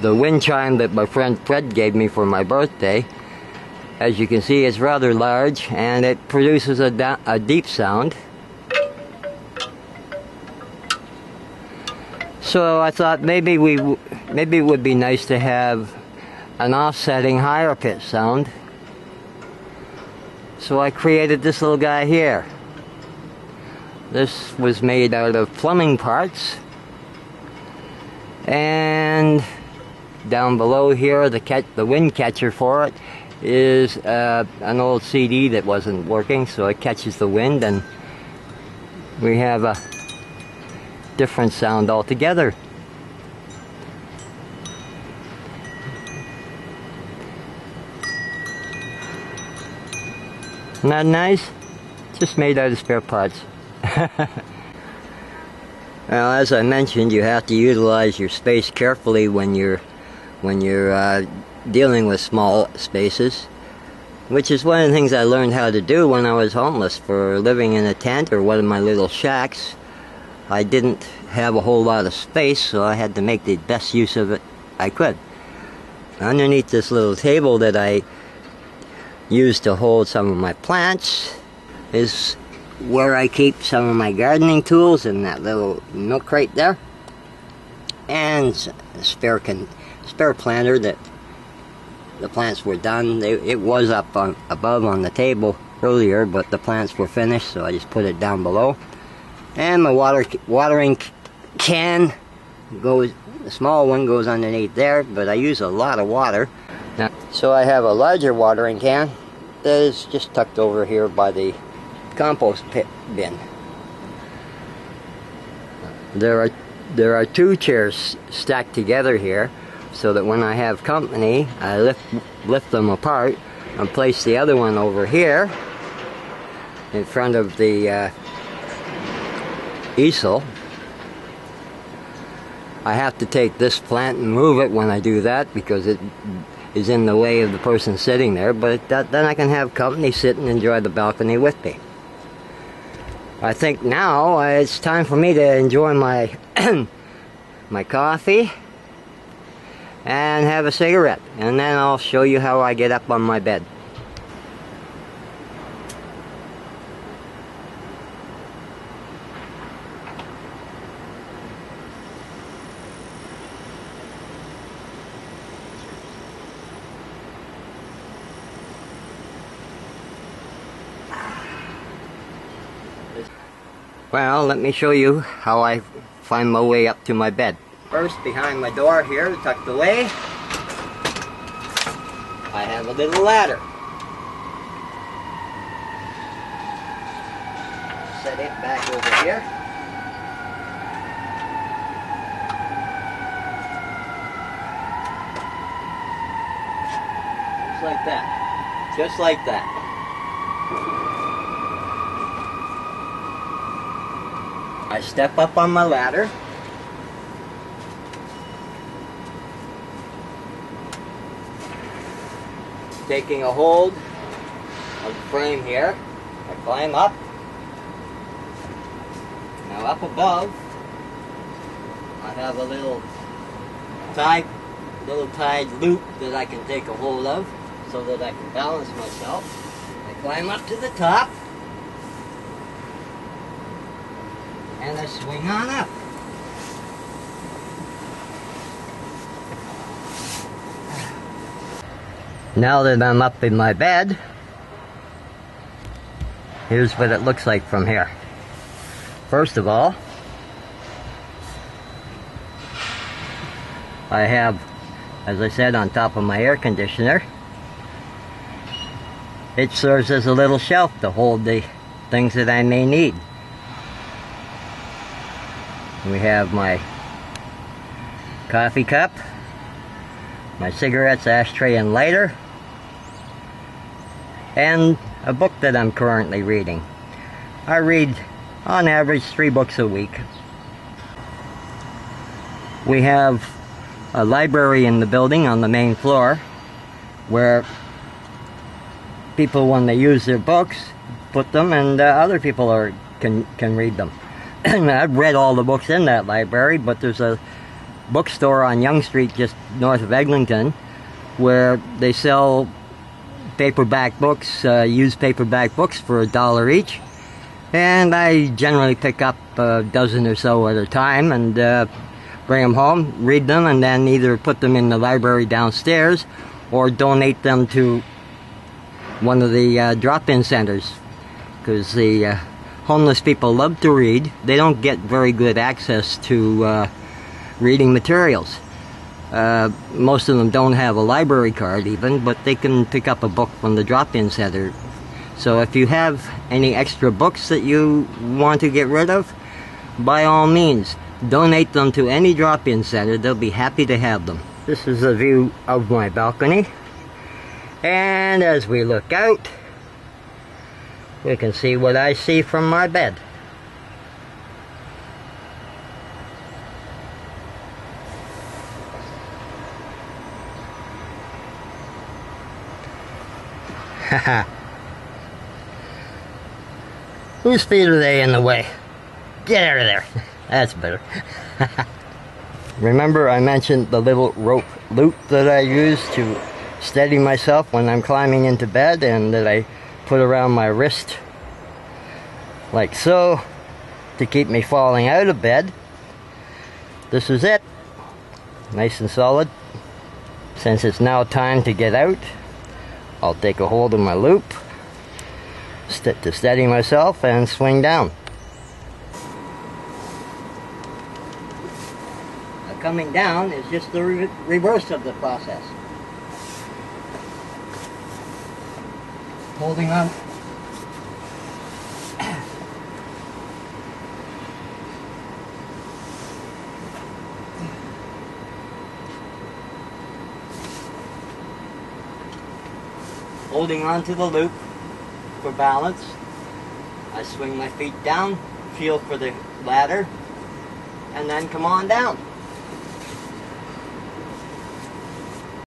the wind chime that my friend Fred gave me for my birthday. As you can see, it's rather large and it produces a deep sound. So I thought maybe it would be nice to have an offsetting higher pitch sound. So I created this little guy here. This was made out of plumbing parts. And down below here, the wind catcher for it is an old CD that wasn't working, so it catches the wind, and we have a different sound altogether. Isn't that nice? Just made out of spare parts. Well, as I mentioned, you have to utilize your space carefully when you're dealing with small spaces, which is one of the things I learned how to do when I was homeless. For living in a tent or one of my little shacks, I didn't have a whole lot of space, so I had to make the best use of it I could. Underneath this little table that I use to hold some of my plants is where I keep some of my gardening tools, in that little milk crate there, and a spare planter that the plants were done. It was up above on the table earlier, but the plants were finished, so I just put it down below. And my watering can goes, the small one goes underneath there, but I use a lot of water. Now, so I have a larger watering can that is just tucked over here by the compost pit bin. There are two chairs stacked together here, so that when I have company, I lift them apart and place the other one over here in front of the easel. I have to take this plant and move it when I do that, because it is in the way of the person sitting there, but then I can have company sit and enjoy the balcony with me. I think now it's time for me to enjoy my my coffee and have a cigarette, and then I'll show you how I get up on my bed. Well, let me show you how I find my way up to my bed. First, behind my door here, tucked away, I have a little ladder. Set it back over here. Just like that. Just like that. I step up on my ladder. Taking a hold of the frame here, I climb up. Now up above, I have a little tied loop that I can take a hold of so that I can balance myself. I climb up to the top, and I swing on up. Now that I'm up in my bed, here's what it looks like from here. First of all, I have, as I said, on top of my air conditioner, it serves as a little shelf to hold the things that I may need. We have my coffee cup, my cigarettes, ashtray, and lighter, and a book that I'm currently reading. I read, on average, 3 books a week. We have a library in the building on the main floor, where people, when they use their books, put them, and other people can read them. I've read all the books in that library, but there's a bookstore on Yonge Street just north of Eglinton where they sell paperback books, used paperback books for $1 each. And I generally pick up a dozen or so at a time and bring them home, read them, and then either put them in the library downstairs or donate them to one of the drop-in centers, because the homeless people love to read. They don't get very good access to reading materials. Most of them don't have a library card even, but they can pick up a book from the drop-in center. So if you have any extra books that you want to get rid of, by all means, donate them to any drop-in center. They'll be happy to have them. This is a view of my balcony. And as we look out, we can see what I see from my bed. Haha. Whose feet are they in the way? Get out of there. That's better. Remember I mentioned the little rope loop that I use to steady myself when I'm climbing into bed, and that I put around my wrist like so to keep me falling out of bed. This is it. Nice and solid. Since it's now time to get out, I'll take a hold of my loop to steady myself and swing down. Now, coming down is just the reverse of the process. Holding on. Holding on to the loop for balance. I swing my feet down, feel for the ladder, and then come on down.